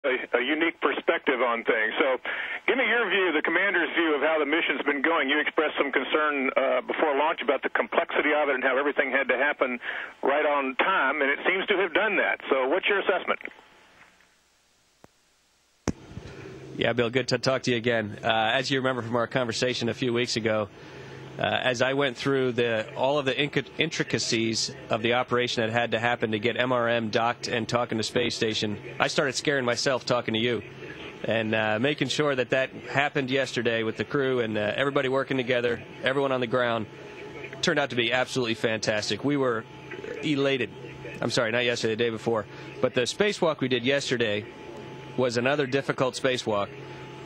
a unique perspective on things. So give me your view, the commander's view of how the mission's been going. You expressed some concern before launch about the complexity of it and how everything had to happen right on time, and it seems to have done that. So what's your assessment? Yeah, Bill, good to talk to you again. As you remember from our conversation a few weeks ago, as I went through all of the intricacies of the operation that had to happen to get MRM docked and talking to space station, I started scaring myself talking to you and making sure that happened yesterday with the crew and everybody working together, everyone on the ground. Turned out to be absolutely fantastic. We were elated. I'm sorry, not yesterday, the day before. But the spacewalk we did yesterday was another difficult spacewalk,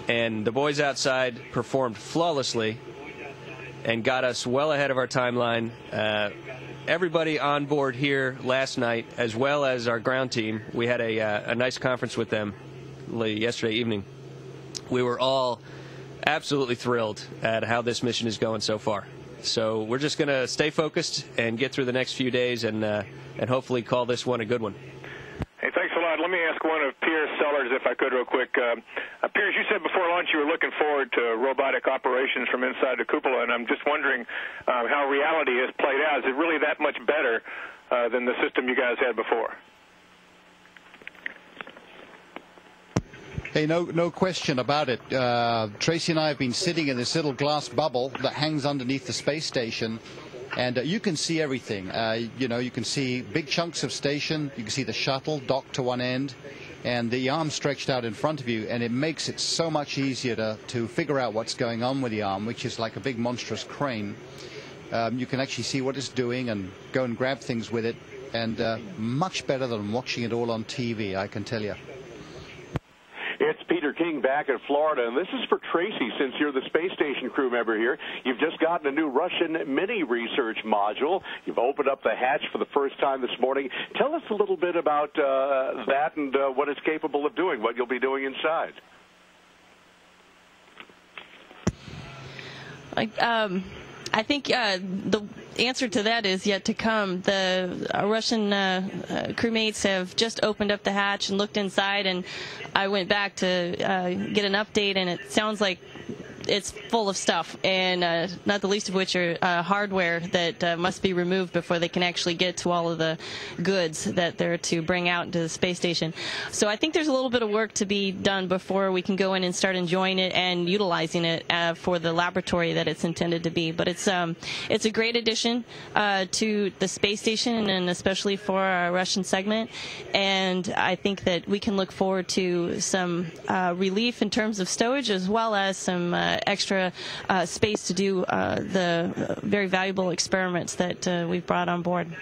and the boys outside performed flawlessly and got us well ahead of our timeline. Everybody on board here last night, as well as our ground team, we had a nice conference with them yesterday evening. We were all absolutely thrilled at how this mission is going so far. So we're just going to stay focused and get through the next few days and hopefully call this one a good one. Hey, thanks a lot. Let me ask one of Pierce Sellers, if I could, real quick. Pierce, you said before launch you were looking forward to robotic operations from inside the cupola, and I'm just wondering how reality has played out. Is it really that much better than the system you guys had before? Hey, no question about it. Tracy and I have been sitting in this little glass bubble that hangs underneath the space station, and you can see everything. You can see big chunks of station. You can see the shuttle docked to one end, and the arm stretched out in front of you, and it makes it so much easier to figure out what's going on with the arm, which is like a big monstrous crane. You can actually see what it's doing and go and grab things with it, and much better than watching it all on TV, I can tell you. It's Peter King back in Florida, and this is for Tracy, since you're the space station crew member here. You've just gotten a new Russian mini research module. You've opened up the hatch for the first time this morning. Tell us a little bit about that and what it's capable of doing, what you'll be doing inside. I think the answer to that is yet to come. The Russian crewmates have just opened up the hatch and looked inside, and I went back to get an update, and it sounds like it's full of stuff, and not the least of which are hardware that must be removed before they can actually get to all of the goods that they're to bring out into the space station. So I think there's a little bit of work to be done before we can go in and start enjoying it and utilizing it for the laboratory that it's intended to be. But it's a great addition to the space station, and especially for our Russian segment. And I think that we can look forward to some relief in terms of stowage, as well as some extra space to do the very valuable experiments that we've brought on board.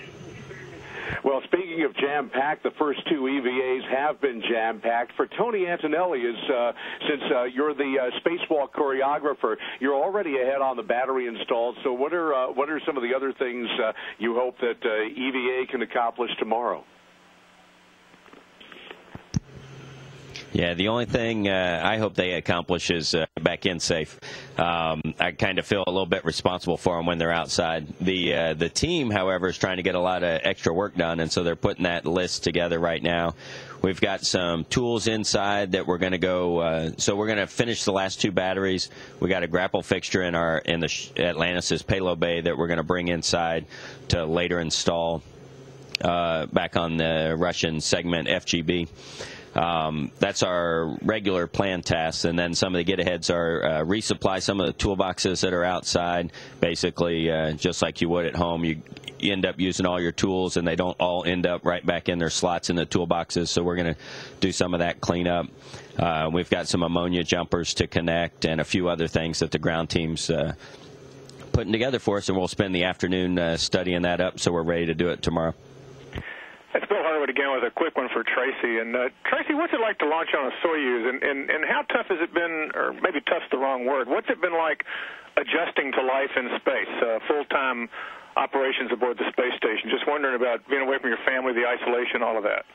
Well, speaking of jam-packed, the first two EVAs have been jam-packed. For Tony Antonelli, since you're the spacewalk choreographer, you're already ahead on the battery installed. So what are some of the other things you hope that EVA can accomplish tomorrow? Yeah, the only thing I hope they accomplish is back in safe. I kind of feel a little bit responsible for them when they're outside. The team, however, is trying to get a lot of extra work done, and so they're putting that list together right now. We've got some tools inside that we're going to go. So we're going to finish the last two batteries. We got a grapple fixture in the Atlantis' payload bay that we're going to bring inside to later install back on the Russian segment FGB. That's our regular plan tasks, and then some of the get-aheads are resupply some of the toolboxes that are outside. Basically, just like you would at home, you end up using all your tools, and they don't all end up right back in their slots in the toolboxes, so we're going to do some of that cleanup. We've got some ammonia jumpers to connect and a few other things that the ground team's putting together for us, and we'll spend the afternoon studying that up, so we're ready to do it tomorrow. That's Bill Harwood again with a quick one for Tracy. And Tracy, what's it like to launch on a Soyuz? And how tough has it been, or maybe tough's the wrong word, what's it been like adjusting to life in space, full-time operations aboard the space station? Just wondering about being away from your family, the isolation, all of that.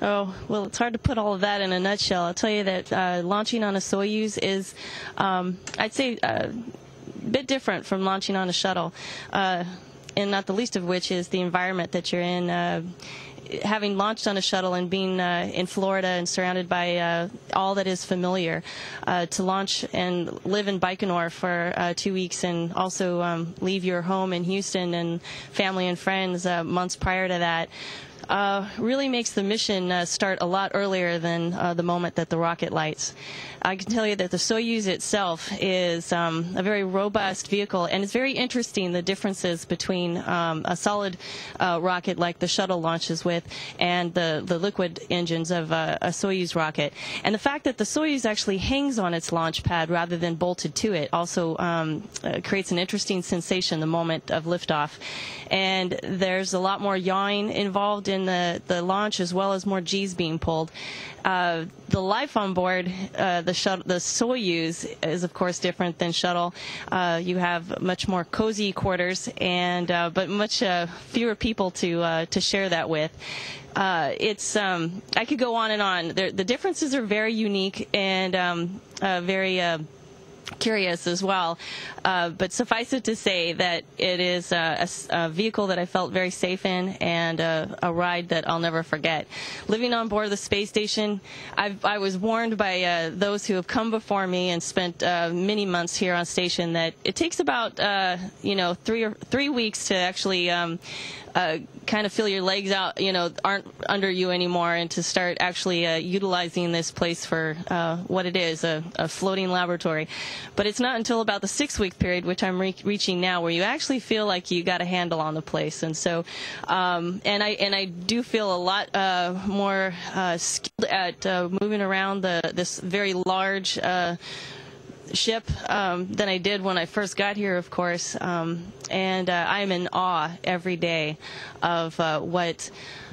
Oh, well, it's hard to put all of that in a nutshell. I'll tell you that launching on a Soyuz is, I'd say, a bit different from launching on a shuttle. And not the least of which is the environment that you're in. having launched on a shuttle and being in Florida and surrounded by all that is familiar, to launch and live in Baikonur for 2 weeks and also leave your home in Houston and family and friends months prior to that, really makes the mission start a lot earlier than the moment that the rocket lights. I can tell you that the Soyuz itself is a very robust vehicle, and it's very interesting, the differences between a solid rocket like the shuttle launches with and the liquid engines of a Soyuz rocket. And the fact that the Soyuz actually hangs on its launch pad rather than bolted to it also creates an interesting sensation the moment of liftoff. And there's a lot more yawing involved in the launch, as well as more G's being pulled. The life on board the Soyuz is, of course, different than shuttle. You have much more cozy quarters, and but much fewer people to share that with. It's I could go on and on. The differences are very unique and very curious as well, but suffice it to say that it is a vehicle that I felt very safe in, and a ride that I'll never forget. Living on board the space station, I was warned by those who have come before me and spent many months here on station that it takes about 3 weeks to actually kind of feel your legs out, aren't under you anymore, and to start actually utilizing this place for what it is, a floating laboratory. But it's not until about the 6-week period, which I'm reaching now, where you actually feel like you got a handle on the place. And so, and I do feel a lot more skilled at moving around this very large ship than I did when I first got here, of course, and I'm in awe every day of what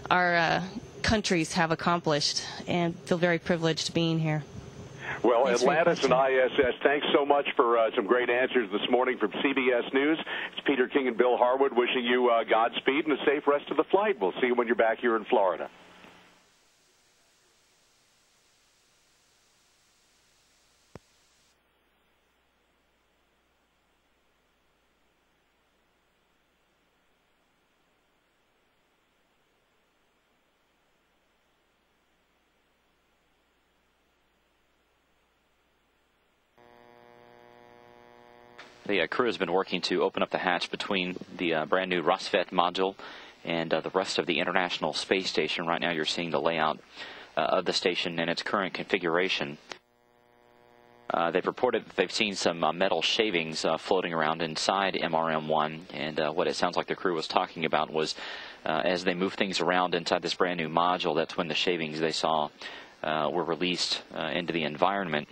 our countries have accomplished, and feel very privileged being here. Well, Thanks Atlantis and ISS, thanks so much for some great answers this morning from CBS News. It's Peter King and Bill Harwood wishing you Godspeed and a safe rest of the flight. We'll see you when you're back here in Florida. The crew has been working to open up the hatch between the brand new Rassvet module and the rest of the International Space Station. Right now you're seeing the layout of the station in its current configuration. They've reported that they've seen some metal shavings floating around inside MRM-1, and what it sounds like the crew was talking about was as they move things around inside this brand new module, that's when the shavings they saw were released into the environment.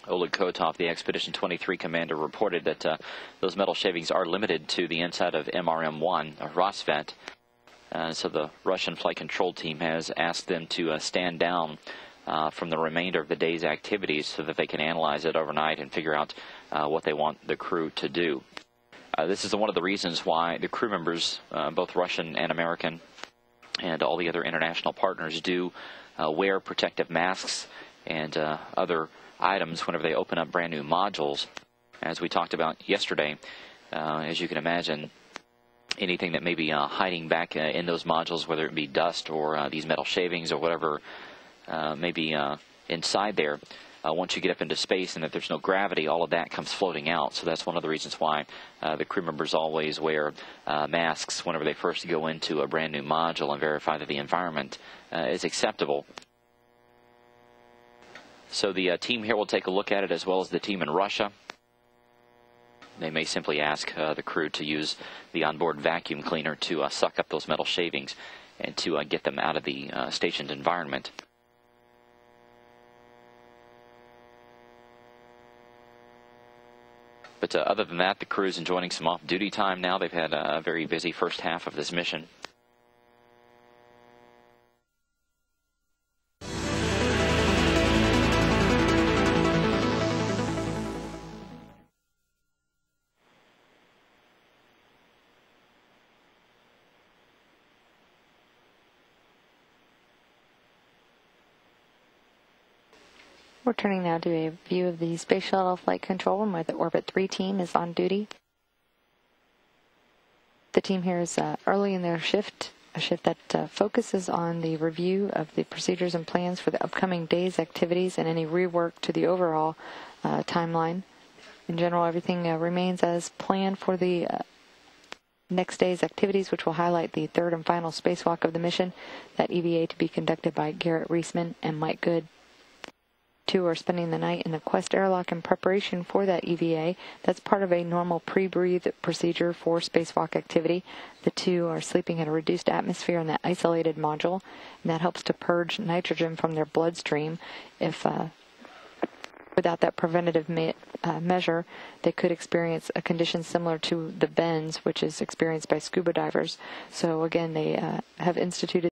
Oleg Kotov, the Expedition 23 commander, reported that those metal shavings are limited to the inside of MRM-1, Rassvet. So the Russian flight control team has asked them to stand down from the remainder of the day's activities so that they can analyze it overnight and figure out what they want the crew to do. This is one of the reasons why the crew members, both Russian and American, and all the other international partners do wear protective masks and other items whenever they open up brand new modules. As we talked about yesterday, as you can imagine, anything that may be hiding back in those modules, whether it be dust or these metal shavings or whatever may be inside there, once you get up into space and that there's no gravity, all of that comes floating out. So that's one of the reasons why the crew members always wear masks whenever they first go into a brand new module and verify that the environment is acceptable. So the team here will take a look at it, as well as the team in Russia. They may simply ask the crew to use the onboard vacuum cleaner to suck up those metal shavings and to get them out of the station's environment. But other than that, the crew is enjoying some off-duty time now. They've had a very busy first half of this mission. We're turning now to a view of the Space Shuttle Flight Control Room where the Orbit 3 team is on duty. The team here is early in their shift a shift that focuses on the review of the procedures and plans for the upcoming day's activities and any rework to the overall timeline. In general, everything remains as planned for the next day's activities, which will highlight the third and final spacewalk of the mission, that EVA to be conducted by Garrett Reisman and Mike Good. Two are spending the night in the Quest airlock in preparation for that EVA. That's part of a normal pre-breathe procedure for spacewalk activity. The two are sleeping in a reduced atmosphere in that isolated module, and that helps to purge nitrogen from their bloodstream. If without that preventative measure, they could experience a condition similar to the bends, which is experienced by scuba divers. So again, they have instituted